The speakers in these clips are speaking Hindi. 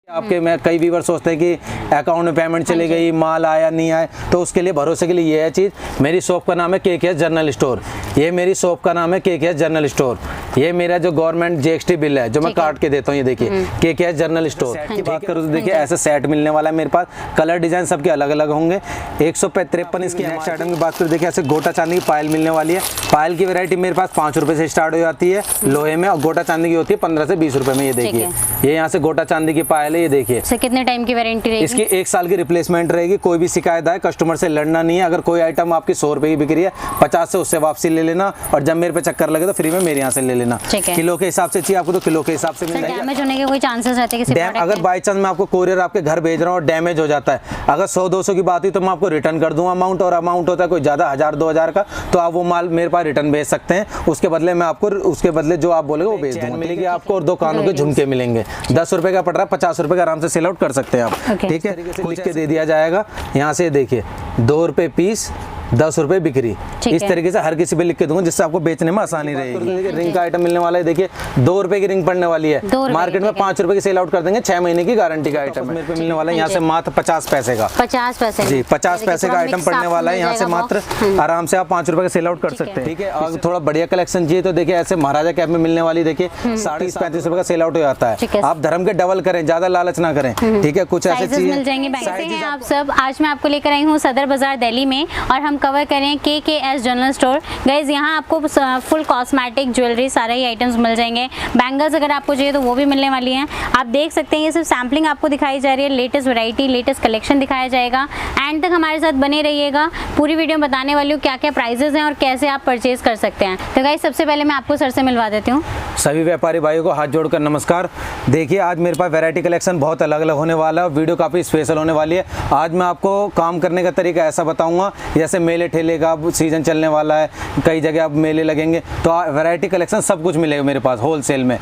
आपके में कई व्यूअर सोचते हैं कि अकाउंट में पेमेंट चली गई, माल आया नहीं आया, तो उसके लिए भरोसे के लिए ये है चीज़। मेरी शॉप का नाम है KKS जनरल स्टोर। ये मेरी शॉप का नाम है KKS जनरल स्टोर। ये मेरा जो गवर्नमेंट GST बिल है जो मैं काट के देता हूँ, ये देखिए KKS जनरल स्टोर की बात करूँ तो देखिए ऐसे सेट मिलने वाला है मेरे पास। कलर डिजाइन सबके अलग अलग होंगे। 153 इसकी नेक्स्ट आइटम की बात करूँ, देखिए ऐसे गोटा चांदी की पायल मिलने वाली है। पायल की वैरायटी मेरे पास 5 रुपए से स्टार्ट हो जाती है लोहे में, और गोटा चांदी की होती है 15 से 20 रुपए में। ये देखिए ये यहाँ से गोटा चांदी की पायल है। ये देखिए कितने टाइम की वारंटी रहेगी? इसकी 1 साल की रिप्लेसमेंट रहेगी। कोई भी शिकायत आए कस्टमर से लड़ना नहीं है। अगर कोई आइटम आपकी 100 रुपए की बिक रही है, 50 से उससे वापसी ले लेना, और जब मेरे पे चक्कर लगे तो फ्री में मेरे यहाँ से ले लेना। किलो के हिसाब से चाहिए आपको तो किलो के हिसाब से मिल जाएगा। डैमेज होने के कोई चांसेस रहते हैं किसी अगर बाई चांस मैं आपको कोरियर आपके घर भेज रहा हूँ और डैमेज हो जाता है, अगर 100-200 की बात हुई तो मैं आपको रिटर्न कर दूंगा अमाउंट, और अमाउंट होता है कोई ज़्यादा 1000-2000 का, तो आप वो माल मेरे पास रिटर्न भेज सकते हैं। उसके बदले मैं आपको उसके बदले जो आप बोलेंगे वो भेज दूंगा। मिलेगी आपको, और 2 कानों के झुमके मिलेंगे। 10 रुपए का पड़ रहा है, 50 रुपए का आराम से सेल आउट कर सकते हैं आप। ठीक है, लिख के दे दिया जाएगा। यहाँ से देखिए 2 रुपए पीस, 10 रुपए बिक्री, इस तरीके से हर किसी पे लिख के दूंगा जिससे आपको बेचने में आसानी रहेगी। रिंग का आइटम मिलने वाला है, देखिए 2 रुपए की रिंग पड़ने वाली है। मार्केट में 5 रुपए की सेल आउट कर देंगे। 6 महीने की गारंटी का आइटम मेरे पे मिलने वाला है। यहाँ से मात्र 50 पैसे का, 50 पैसे जी 50 पैसे का आइटम पड़ने वाला है। यहाँ से मात्र आराम से आप 5 रुपए का सेल आउट कर सकते हैं। ठीक है, अगर थोड़ा बढ़िया कलेक्शन चाहिए तो देखिए ऐसे महाराजा कैप में मिलने वाली, देखिए 30-35 रुपए का सेल आउट हो जाता है। आप धर्म के डबल करें, ज्यादा लालच ना करें। ठीक है, कुछ ऐसे चीजें मिल जाएंगे आप सब। आज मैं आपको लेकर आई हूँ सदर बाजार दिल्ली में, और हम कवर करें KKS जनरल स्टोर। गाइज यहाँ आपको फुल कॉस्मेटिक ज्वेलरी सारे ही आइटम्स मिल जाएंगे। बैंगल्स अगर आपको चाहिए तो वो भी मिलने वाली हैं। आप देख सकते हैं ये सिर्फ सैम्पलिंग आपको दिखाई जा रही है। लेटेस्ट वैरायटी, लेटेस्ट कलेक्शन दिखाया जाएगा। एंड तक हमारे साथ बने रहिएगा। पूरी वीडियो में बताने वाली हूँ क्या क्या प्राइजेस हैं और कैसे आप परचेज कर सकते हैं। तो गाइज सबसे पहले मैं आपको सर से मिलवा देती हूँ। सभी व्यापारी भाइयों को हाथ जोड़कर नमस्कार। देखिए आज मेरे पास वैरायटी कलेक्शन बहुत अलग अलग होने वाला है। वीडियो काफ़ी स्पेशल होने वाली है। आज मैं आपको काम करने का तरीका ऐसा बताऊंगा, जैसे मेले ठेले का सीजन चलने वाला है, कई जगह आप मेले लगेंगे, तो वैरायटी कलेक्शन सब कुछ मिलेगा मेरे पास होलसेल में।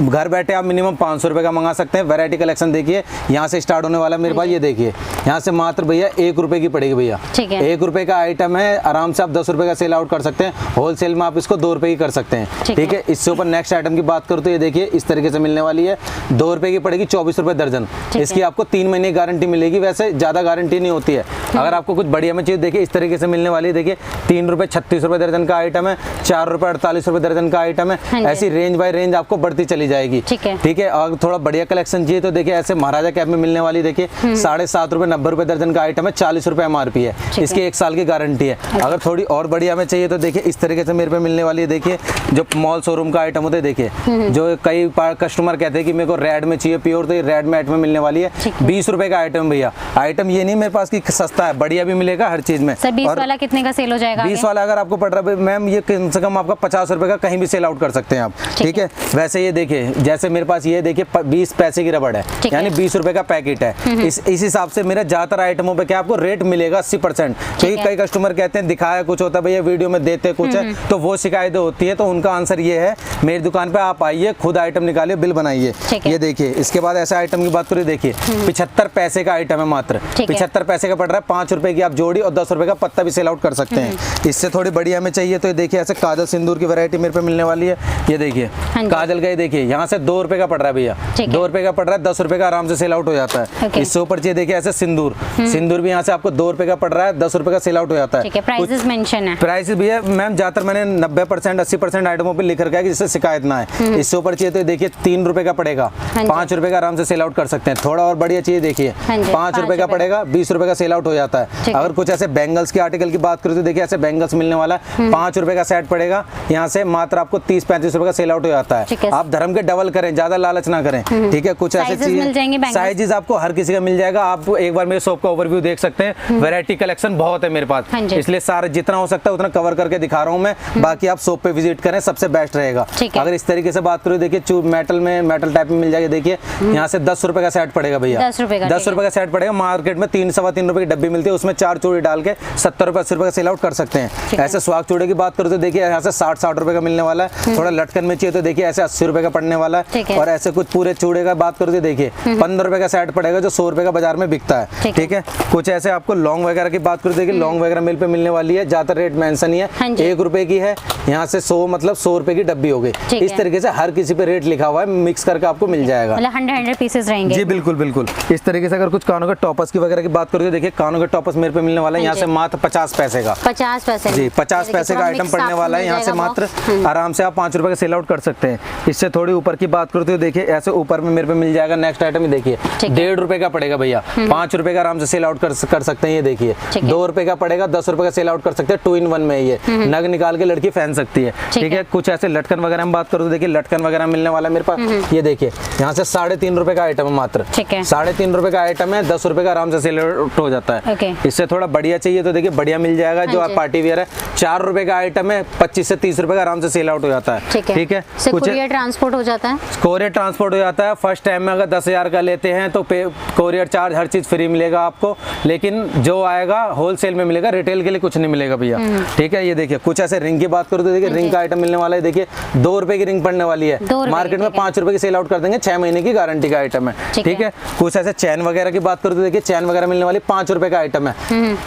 घर बैठे आप मिनिमम 500 रुपये का मंगा सकते हैं। वैरायटी कलेक्शन देखिए यहाँ से स्टार्ट होने वाला है मेरे पास। ये देखिए यहाँ से मात्र भैया 1 रुपये की पड़ेगी भैया। 1 रुपये का आइटम है, आराम से आप 10 रुपये का सेल आउट कर सकते हैं। होलसेल में आप इसको 2 रुपये की कर सकते हैं। ठीक है, इससे ऊपर नेक्स्ट आइटम की बात करूँ तो ये देखिए इस तरीके से मिलने वाली है। 2 रुपये की पड़ेगी, 24 रुपये दर्जन। इसकी आपको 3 महीने की गारंटी मिलेगी। वैसे ज़्यादा गारंटी नहीं होती है। अगर आपको कुछ बढ़िया में चाहिए, देखिए इस तरीके से मिलने वाली है। देखिए 3 रुपये 36 रुपये दर्जन का आइटम है, 4 रुपये 48 रुपये दर्जन का आइटम है। ऐसी रेंज बाय रेंज आपको बढ़ती चली जाएगी। ठीक है, और थोड़ा बढ़िया कलेक्शन चाहिए तो देखिए ऐसे महाराजा कैप में मिलने वाली, देखिए 7.5 रुपये 90 रुपये दर्जन का आइटम है। 40 रुपये MRP है। इसकी 1 साल की गारंटी है। अगर थोड़ी और बढ़िया में चाहिए तो देखिए इस तरीके से मेरे पे मिलने वाली है। देखिए जो मॉल शोरूम का आइटम होता है, देखिए जो कई कस्टमर कहते हैं कि मेरे को रेड में चाहिए प्योर, तो ये रेड में आइटम मिलने वाली है। 20 रुपए का आइटम भैया। आइटम ये नहीं मेरे पास की सस्ता है, बढ़िया भी मिलेगा हर चीज में। 20 वाला कितने का सेल हो जाएगा? 20 वाला अगर आपको पड़ रहा है मैम, ये कम से कम आपका 50 रुपए का कहीं भी सेल आउट कर सकते हैं आप। ठीक है, वैसे ये देखिए जैसे मेरे पास ये देखिए 20 पैसे की रबड़ है, यानी 20 रुपए का पैकेट है। इस हिसाब से मेरा ज्यादातर आइटमों पे क्या आपको रेट मिलेगा 80%। क्योंकि कई कस्टमर कहते हैं दिखाया कुछ होता है भैया, वीडियो में देते कुछ है, तो वो शिकायतें होती है। तो उनका आंसर ये है, मेरी दुकान पे आप आइए, खुद आइटम निकालिए, बिल बनाइए। ये देखिए इसके बाद ऐसे आइटम की बात करिए, देखिए 75 पैसे का आइटम है मात्र। 75 पैसे का पड़ रहा है। 5 रुपए की आप जोड़ी और 10 रुपए का पत्ता भी सेल आउट कर सकते हैं। इससे थोड़ी बढ़िया में चाहिए तो देखिए ऐसे काजल सिंदूर की वैरायटी मेरे पे मिलने वाली है। ये देखिए काजल का, ये देखिए यहाँ से 2 रुपए का पड़ रहा है भैया। 2 रुपए का पड़ रहा है, 10 रुपए का आराम से सेल आउट हो जाता है। इससे ऊपर चाहिए देखिए ऐसे सिंदूर। सिंदूर भी यहाँ से आपको 2 रुपए का पड़ रहा है, 10 रुपए का सेल आउट हो जाता है। प्राइसेस मेंशन है। प्राइस भैया मैम ज्यादातर मैंने 90% 80% आइटमों पे लिख रखा है जिससे शिकायत ना है। इससे ऊपर चाहिए तो देखिए 3 रुपए का पड़ेगा, 5 रुपए का आराम से सेल आउट कर सकते हैं। थोड़ा और बढ़िया चाहिए देखिए 5 रुपए का पड़ेगा, 20 रुपए का सेल आउट हो जाता है। अगर कुछ ऐसे बैंगल्स के आर्टिकल की बात करें तो देखिए ऐसे बैंगल्स मिलने वाला है। 5 रुपए का सेट पड़ेगा, यहाँ से मात्र आपको 30-35 रुपए का सेल आउट हो जाता है। आप धर्म के डबल करें, ज्यादा लालच ना करें। ठीक है, कुछ ऐसे चीजें साइजेस आपको हर किसी का मिल जाएगा। आप एक बार मेरे शॉप का ओवरव्यू देख सकते हैं। वैरायटी कलेक्शन बहुत है मेरे पास, इसलिए सारे जितना हो सकता है उतना कवर करके दिखा रहा हूँ मैं। बाकी आप शॉप पे विजिट करें, सबसे बेस्ट रहेगा। अगर इस तरीके से बात करूँ, देखिए मेटल टाइप में मिल जाएगा। देखिए यहाँ से 10 रुपए का सेट पड़ेगा भैया। 10 रुपए का सेट पड़ेगा। मार्केट में 3-3.25 रुपए की डब्बी मिलती है, उसमें 4 चूड़ी डाल के 70 रुपये 80 रुपये का सेल आउट कर सकते हैं। ऐसे सुहाग चूड़े की बात करो तो देखिए यहाँ से 60 रुपये का मिलने वाला है। थोड़ा लटकन में चाहिए तो देखिए ऐसे 80 रुपये का पड़ने वाला है। और ऐसे कुछ पूरे चूड़े का बात करो तो देखिए 15 रुपये का सेट पड़ेगा, जो 100 रुपये का बाजार में बिकता है। ठीक है, कुछ ऐसे आपको लॉन्ग वगैरह की बात करो देखिए, लॉन्ग वगैरह मिल पे मिलने वाली है। ज्यादा रेट मेंशन ही है, 1 रुपए की है, यहाँ से 100 मतलब 100 रुपए की डब्बी हो गई। इस तरीके से हर किसी पे रेट लिखा हुआ है, मिक्स करके आपको मिल जाएगा। 100 पीसेस रहेंगे जी बिल्कुल बिल्कुल। इस तरीके से अगर कुछ कानों के टॉपर्स की वगैरह की बात करो तो देखिए कानों के टॉपर्स मेरे पे मिलने वाला है यहाँ से मात्र 50 पैसे का। 50 पैसे जी 50 पैसे का आइटम पड़ने वाला है यहाँ से मात्र। आराम से आप 5 रुपए का सेल आउट कर सकते हैं। इससे थोड़ी ऊपर की बात करते हो देखिए ऐसे ऊपर में मेरे पे मिल जाएगा नेक्स्ट आइटम। देखिए 1.5 रुपए का पड़ेगा भैया, 5 रुपए का आराम से सेल आउट कर सकते हैं। ये देखिए 2 रुपए का पड़ेगा, 10 रुपए का सेल आउट कर सकते हैं। 2 in 1 में ये नग निकाल के लड़की पहन सकती है। ठीक है, कुछ ऐसे लटकन वगैरह में बात करो तो देखिए लटकन वगैरह मिलने वाला है मेरे पास। ये देखिए यहाँ से 3.5 रुपए का आइटम है मात्र। 3.5 रुपए का आइटम है, 10 रुपए का आराम से सेल आउट हो जाता है। इससे थोड़ा बढ़िया चाहिए तो देखिए बढ़िया मिल जाएगा, जो आप पार्टी वेयर है। 4 रुपए का आइटम है, 25 से 30 रुपए का आराम से सेल आउट हो जाता है। ठीक है, कुछ ट्रांसपोर्ट हो जाता है, कोरियर ट्रांसपोर्ट हो जाता है। फर्स्ट टाइम में अगर 10,000 का लेते हैं तो कोरियर चार्ज हर चीज फ्री मिलेगा आपको, लेकिन जो आएगा होलसेल में मिलेगा, रिटेल के लिए कुछ नहीं मिलेगा भैया। ठीक है, ये देखिए कुछ ऐसे रिंग की बात करो तो देखिए रिंग का आइटम मिलने वाला है। देखिए 2 रुपए की रिंग पड़ने वाली है, मार्केट में 5 रुपए की सेल आउट कर देंगे। 6 महीने की गारंटी का आइटम है। ठीक है, कुछ ऐसे चैन वगैरह की बात करो तो देखिए चैन वगैरह मिलने वाली 5 रुपए का आइटम है,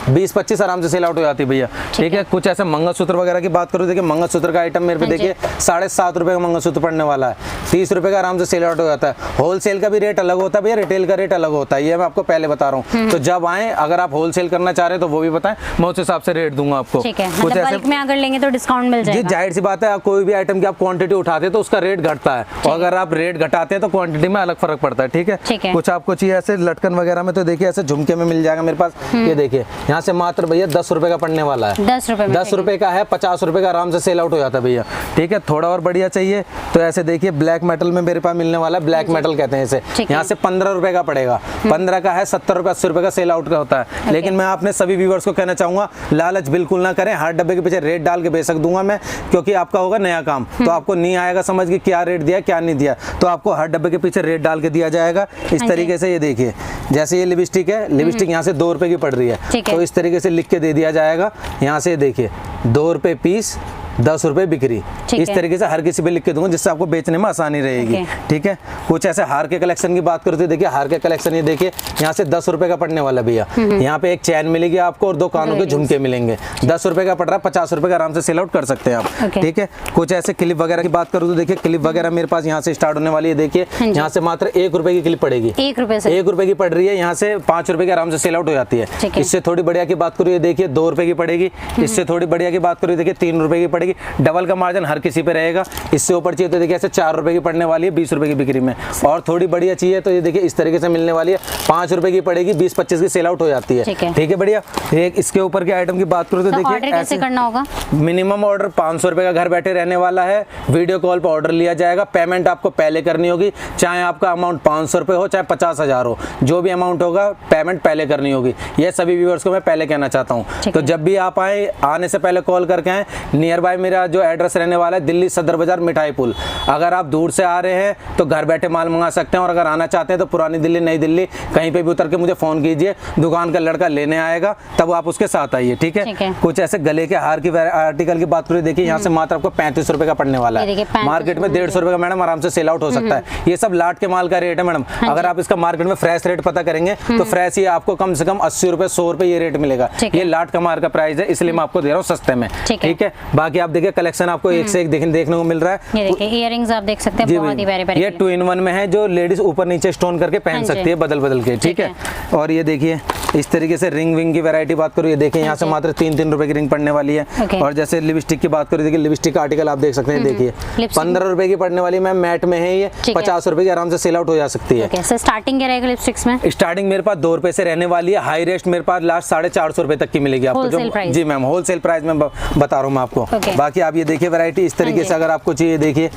20-25 आराम से सेल आउट हो जाती है भैया। ठीक है, कुछ ऐसे मंगलसूत्र वगैरह की बात करो देखिए मंगलसूत्र का आइटम मेरे पे देखिए 7.5 रुपए का मंगलसूत्र पड़ने वाला है, 30 रुपए का आराम से सेल आउट हो जाता है। होलसेल का भी रेट अलग होता है भैया, रिटेल का रेट अलग होता है, ये मैं आपको पहले बता रहा हूँ। तो जब आए अगर आप होलसेल करना चाह रहे हैं तो वो भी बताएं, मैं उस हिसाब से रेट दूंगा आपको। कुछ ऐसे बल्क में अगर लेंगे तो डिस्काउंट मिल जाएगा। जी जाहिर सी बात है, आप कोई भी आइटम की आप क्वांटिटी उठाते हैं तो उसका रेट घटता है, और अगर आप रेट घटाते हैं तो क्वांटिटी में अलग फर्क पड़ता है। ठीक है, कुछ आपको चाहिए ऐसे लटकन वगैरह में तो देखिए ऐसे झुमके में मिल जाएगा मेरे पास। ये देखिए यहाँ से मात्र भैया 10 रुपए का पड़ने वाला है। 10 रुपए का है, 50 रुपए का आराम से सेल आउट हो जाता है भैया। ठीक है, थोड़ा और बढ़िया चाहिए तो ऐसे देखिए ब्लैक मेटल में मेरे पास मिलने वाला है, ब्लैक मेटल कहते हैं इसे। यहाँ से 15 रुपए का पड़ेगा, 15 का है, 70 रुपए 80 रुपए का सेल आउट का होता है। लेकिन मैं आपने सभी व्यूअर्स को कहना चाहूंगा लालच बिल्कुल ना करें, हर डब्बे के पीछे रेट डाल के बेच दूंगा मैं, क्योंकि आपका होगा नया काम तो आपको नहीं आएगा समझ कि क्या रेट दिया क्या नहीं दिया, तो आपको हर डब्बे के पीछे रेट डाल के दिया जाएगा इस तरीके से। ये देखिए जैसे ये लिपस्टिक है, लिपस्टिक यहाँ से 2 रुपए की पड़ रही है, तो इस तरीके से लिख के दे दिया जाएगा। यहाँ से देखिए 2 रुपए पीस, 10 रुपए बिक्री, इस तरीके से हर किसी पे लिख के दूंगा जिससे आपको बेचने में आसानी रहेगी। ठीक है, कुछ ऐसे हार के कलेक्शन की बात करते देखिए हार के कलेक्शन, ये देखिए यहाँ से 10 रुपए का पड़ने वाला भैया। यहाँ पे एक चैन मिलेगी आपको और 2 कानों के झुमके मिलेंगे, 10 रुपए का पड़ रहा है, 50 रुपए का आराम से सेल आउट कर सकते हैं आप। ठीक है, कुछ ऐसे क्लिप वगैरह की बात करूँ तो देखिए क्लिप वगैरह मेरे पास यहाँ से स्टार्ट होने वाली है। देखिए यहाँ से मात्र 1 रुपए की क्लिप पड़ेगी, 1 रुपए की पड़ रही है, यहाँ से 5 रुपए के आराम से सेल आउट हो जाती है। इससे थोड़ी बढ़िया की बात करूँ देखिए 2 रुपए की पड़ेगी, इससे थोड़ी बढ़िया की बात करूँ देखिए 3 रुपए की पड़ेगी। डबल का मार्जिन हर किसी पे रहेगा। इससे ऊपर चाहिए तो देखिए ऐसे 4 रुपए की पड़ने वाली है 20 रुपए की बिक्री में, और थोड़ी बढ़िया चाहिए तो ये देखिए इस तरीके से मिलने वाली है, 5 रुपए की पड़ेगी, 20-25 की सेल आउट हो जाती है। ठीक है बढ़िया। एक इसके ऊपर के आइटम की बात करूँ तो देखिए कैसे करना होगा, मिनिमम ऑर्डर 500 रुपए का घर बैठे रहने वाला है, वीडियो कॉल पर ऑर्डर लिया जाएगा, पेमेंट आपको पहले करनी होगी, चाहे आपका अमाउंट 500 रुपए हो चाहे 50,000 हो, जो भी अमाउंट होगा पेमेंट पहले करनी होगी। ये सभी व्यूअर्स को मैं पहले कहना चाहता हूँ। तो जब भी आप आए आने से पहले कॉल करके आए। नियर बाय मेरा जो एड्रेस रहने वाला है दिल्ली सदर बाजार मिठाई पुल। अगर आप दूर से आ रहे हैं तो घर बैठे माल मंगा सकते हैं, और अगर आना चाहते हैं तो पुरानी दिल्ली नई दिल्ली कहीं पे भी उतर के मुझे फोन कीजिए, दुकान का लड़का लेने आएगा, तब आप उसके साथ आइए। ठीक है, कुछ ऐसे गले के हार की आर्टिकल की बात करें देखिए यहाँ से मात्र आपको 35 रुपए का पड़ने वाला है, मार्केट में 150 रुपए का मैडम आराम से सेल आउट हो सकता है। ये सब लाट के माल का रेट है मैडम। अगर आप इसका मार्केट में फ्रेश रेट पता करेंगे तो फ्रेश ये आपको कम से कम 80 रुपए 100 रुपए ये रेट मिलेगा। ये लाट का माल का प्राइस है, इसलिए मैं आपको दे रहा हूँ सस्ते में। ठीक है, बाकी आप देखिए कलेक्शन आपको एक से एक देखने को मिल रहा है। ये देखिए इयररिंग्स आप देख सकते हैं, बहुत ही प्यारे-प्यारे। ये 2 in 1 में है, जो लेडीज ऊपर नीचे स्टोन करके पहन सकती है बदल के। ठीक है, और ये देखिए इस तरीके से रिंग विंग की वैरायटी बात करूँ, ये देखिए यहाँ से मात्र 3-3 रुपए की रिंग पड़ने वाली है। और जैसे लिपस्टिक की बात करूँ देखिए लिपस्टिक का आर्टिकल आप देख सकते हैं, देखिए 15 रुपए की पड़ने वाली मैम, मैट में है ये, 50 रुपए की आराम से सेल आउट हो जा सकती है। स्टार्टिंग क्या रहेगा लिपस्टिक्स में? स्टार्टिंग मेरे पास 2 रुपए से रहने वाली है, हाई रेस्ट मेरे पास लास्ट 450 रुपए तक की मिलेगी आपको। जी मैम होलसेल प्राइस में बता रहा हूँ मैं आपको। बाकी आप ये देखिए वैरायटी इस तरीके से अगर आपको चाहिए, देखिए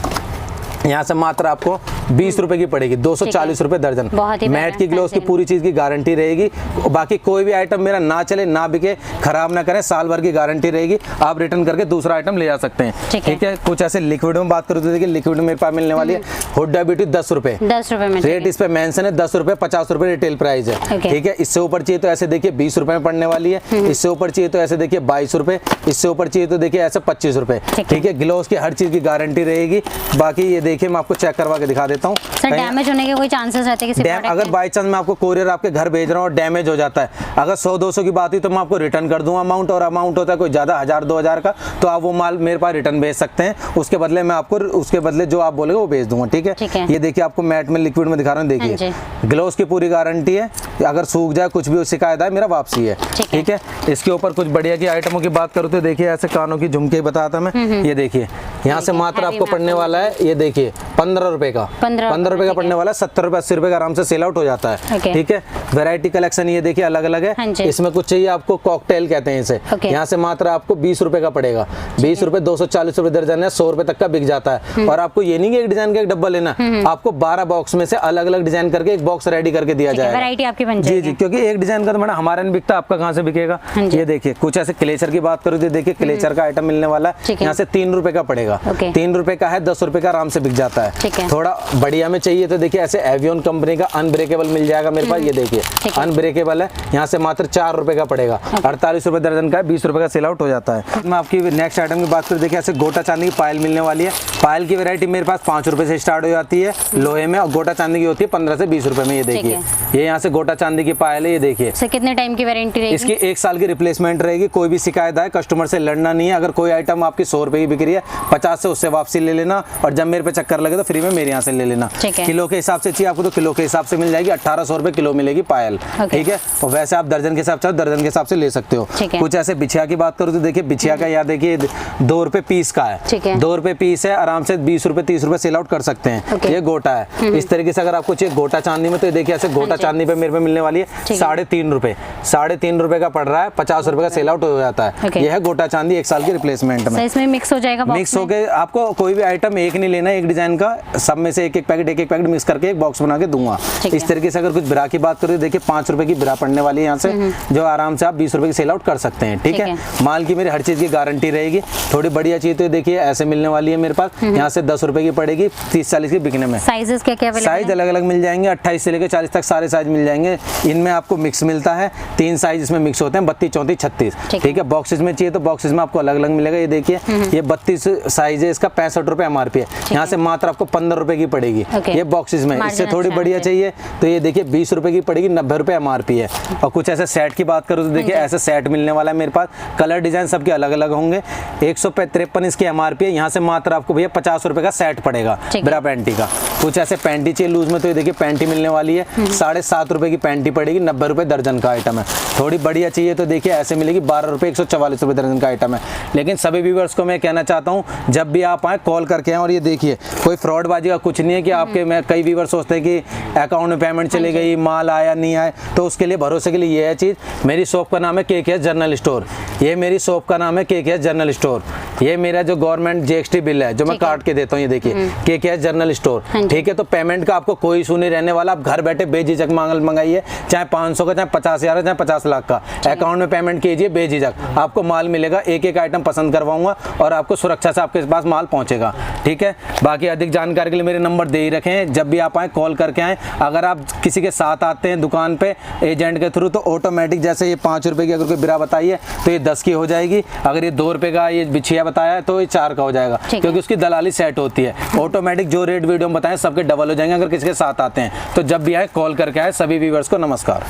यहाँ से मात्र आपको 20 रुपए की पड़ेगी, 240 रुपए दर्जन। बहुत ही मैट की ग्लोव्स की पूरी चीज की गारंटी रहेगी। बाकी कोई भी आइटम मेरा ना चले ना बिके, खराब ना करें, साल भर की गारंटी रहेगी। आप रिटर्न करके दूसरा आइटम ले जा सकते हैं। ठीक है। कुछ ऐसे लिक्विड में बात करूँ तो देखिए लिक्विड मेरे पास मिलने वाली है हुड्डा ब्यूटी 10 रुपए, 10 रुपए में रेट इस पे मेंशन है, 10 रुपए 50 रुपए रिटेल प्राइस है। ठीक है। इससे ऊपर चाहिए तो ऐसे देखिए 20 रुपए में पड़ने वाली है, इससे ऊपर चाहिए तो ऐसे देखिए 22 रुपए, इससे ऊपर चाहिए तो देखिए ऐसे 25 रुपए। ठीक है। ग्लोव्स की हर चीज की गारंटी रहेगी। बाकी ये देखिए मैं आपको चेक करवा के दिखा देता हूँ। सर डैमेज होने के कोई चांसेस रहते हैं किसी प्रोडक्ट अगर बाई चांस मैं आपको कोरियर आपके घर भेज रहा हूँ और डैमेज हो जाता है, अगर 100-200 की बात हुई तो मैं आपको रिटर्न कर दूंगा अमाउंट, और अमाउंट होता है कोई ज्यादा 1000-2000 का तो आप वो माल मेरे पास रिटर्न भेज सकते हैं। उसके बदले मैं आपको उसके बदले जो आप बोलेंगे वो भेज दूंगा। ठीक है। ये देखिए आपको मैट में लिक्विड में दिखा रहा हूँ, देखिए ग्लोव्स की पूरी गारंटी है। अगर सूख जाए कुछ भी शिकायत है मेरा वापसी है। ठीक है। इसके ऊपर कुछ बढ़िया की आइटमों की बात करूँ तो देखिए ऐसे कानों की झुमके बताता मैं, ये देखिए यहाँ से मात्र आपको पड़ने वाला है, ये देखिए 15 रुपए का, 15 रुपए का पड़ने वाला है। 70 रुपए 80 रुपए का आराम से सेल आउट हो जाता है। ठीक है। वैरायटी कलेक्शन ये देखिए अलग अलग है। इसमें कुछ चाहिए आपको कॉकटेल कहते हैं इसे, यहाँ से मात्र आपको 20 रुपए का पड़ेगा, 20 रुपए 240 रुपए दर्जन है, 100 रुपए तक का बिक जाता है। और आपको ये नहीं कि एक डिजाइन का एक डब्बा लेना, आपको 12 बॉक्स में से अलग अलग डिजाइन करके एक बॉक्स रेडी करके दिया जाएगा। वैरायटी आपकी बन जाएगी। जी, क्योंकि एक डिजाइन का तो मैडम हमारे नहीं बिकता, आपका कहाँ से बिकेगा। ये देखिए कुछ ऐसे क्लेचर की बात करूँ तो देखिए क्लेचर का आइटम मिलने वाला है, यहाँ से 3 रुपए का पड़ेगा, 3 रुपए का है, 10 रुपए का आराम से बिक जाता है। थोड़ा बढ़िया में चाहिए तो देखिए ऐसे एवियन कंपनी का अनब्रेकेबल मिल जाएगा मेरे पास, ये देखिए अनब्रेकेबल है, यहाँ से मात्र 4 रुपए का पड़ेगा, 48 रुपए दर्जन का है, 20 रुपए का सेल आउट हो जाता है। मैं आपकी नेक्स्ट आइटम की बात करूँ देखिए ऐसे गोटा चांदी की पायल मिलने वाली है। पायल की वैरायटी मेरे पास 5 रुपए से स्टार्ट हो जाती है लोहे में, और गोटा चांदी की होती है 15 से 20 रुपए में। ये देखिए ये यहाँ से गोटा चांदी की पायल है, ये देखिए। कितने टाइम की वारंटी रहेगी? इसकी 1 साल की रिप्लेसमेंट रहेगी। कोई भी शिकायत आए कस्टमर से लड़ना नहीं है। अगर कोई आइटम आपकी 100 रुपए की बिक रही है, 50 से उससे वापसी ले लेना, और जब मेरे पे चक्कर लगे तो फ्री में मेरे यहाँ से ले लेना। किलो के हिसाब से चाहिए आपको तो किलो के हिसाब से मिल जाएगी, 1800 रुपए किलो मिलेगी पायल। ठीक है। और वैसे आप दर्जन के हिसाब से दर्जन के हिसाब से ले सकते हो। कुछ ऐसे बिछिया की बात करूँ तो देखिए बिछिया का याद देखिए 2 रुपए पीस का है, 2 रुपए पीस है, आराम से 20 रुपए 30 रुपए सेल आउट कर सकते हैं। ये गोटा है। इस तरीके से अगर आपको चाहिए गोटा चांदी में तो देखिए ऐसे गोटा चांदी पे मेरे पे मिलने वाली है 3.5 रुपए, 3.5 रुपए का पड़ रहा है, 50 रुपए का सेल आउट हो जाता है। ये है गोटा चांदी 1 साल की रिप्लेसमेंट में। इसमें मिक्स हो जाएगा, मिक्स होके आपको कोई भी आइटम एक नहीं लेना, एक डिजाइन का सब में से एक एक पैकेट मिक्स करके एक बॉक्स बना के दूंगा। इस तरीके से अगर कुछ बिरा की बात करें देखिए 5 रुपए की बिरा पड़ने वाली है यहाँ से, जो आराम से आप 20 रुपए की सेल आउट कर सकते हैं। ठीक है। माल की मेरी हर चीज की गारंटी रहेगी। थोड़ी बढ़िया चीज तो देखिए ऐसे मिलने वाली है मेरे पास, यहाँ से 10 रुपए की पड़ेगी, 30-40 की बिकने में। साइजेस क्या साइज अलग अलग मिल जाएंगे, 28 से लेकर 40 तक सारे साइज मिल जाएंगे। इनमें आपको मिक्स मिलता है, 3 साइज इसमें मिक्स होते हैं, 32, 34, 36। ठीक है। बॉक्सेस में चाहिए तो बॉक्सेस में आपको अलग अलग मिलेगा। ये देखिए ये 32 साइज है, इसका 65 रुपए MRP है, यहाँ से मात्र आपको 15 रुपए की पड़ेगी ये बॉक्सेस में। इससे थोड़ी बढ़िया चाहिए तो ये देखिए 20 रुपए की पड़ेगी, 90 रुपए MRP है। और कुछ ऐसे सेट की बात करूँ तो देखिए ऐसे सेट मिलने वाला है मेरे पास, कलर डिजाइन सबके अलग अलग होंगे। 153 इसकी MRP है, यहाँ से मात्र आपको भैया 50 रुपए का सेट पड़ेगा बिरा पैंटी का। कुछ ऐसे पैंटी चाहिए लूज में तो ये देखिए पैंटी मिलने वाली है, 7.5 रुपए की पैंटी पड़ेगी, 90 रुपए दर्जन का आइटम है। थोड़ी बढ़िया चाहिए तो देखिए ऐसे मिलेगी 12 रुपए 144 रुपए दर्जन का आइटम है। लेकिन सभी व्यूअर्स को मैं कहना चाहता हूँ जब भी आप आए कॉल करके आए, और ये देखिए कोई फ्रॉडबाजी का कुछ नहीं है कि आपके मैं कई व्यूअर्स सोचते हैं कि अकाउंट में पेमेंट चली गई, माल आया नहीं आया, तो उसके लिए भरोसे के लिए ये है चीज़। मेरी शॉप का नाम है KKS जनरल स्टोर, ये मेरी शॉप का नाम है KKS जनरल स्टोर। ये मेरा जो गवर्नमेंट GST बिल है जो मैं काट के देता हूँ, ये देखिए KKS जनरल स्टोर। ठीक है। तो पेमेंट का आपको कोई इशू नहीं रहने वाला, आप घर बैठे बेझिझक मंगाइए, चाहे 500 का, चाहे 50,000, चाहे 50 लाख का, अकाउंट में पेमेंट कीजिए बेझिझक, आपको माल मिलेगा। एक एक आइटम पसंद करवाऊंगा और आपको सुरक्षा से आपके पास माल पहुंचेगा। ठीक है। बाकी अधिक जानकारी के लिए मेरे नंबर दे ही रखे हैं, जब भी आप आए कॉल करके आए। अगर आप किसी के साथ आते हैं दुकान पे एजेंट के थ्रू तो ऑटोमेटिक जैसे ये 5 रुपए की अगर कोई बिरा बताइए तो ये 10 की हो जाएगी, अगर ये 2 रुपए का ये बिछिया बताया तो ये 4 का हो जाएगा, क्योंकि उसकी दलाली सेट होती है। ऑटोमेटिक जो रेट वीडियो में बताएं सबके डबल हो जाएंगे अगर किसी के साथ आते हैं। तो जब भी आए कॉल करके आए। सभी व्यूअर्स को नमस्कार।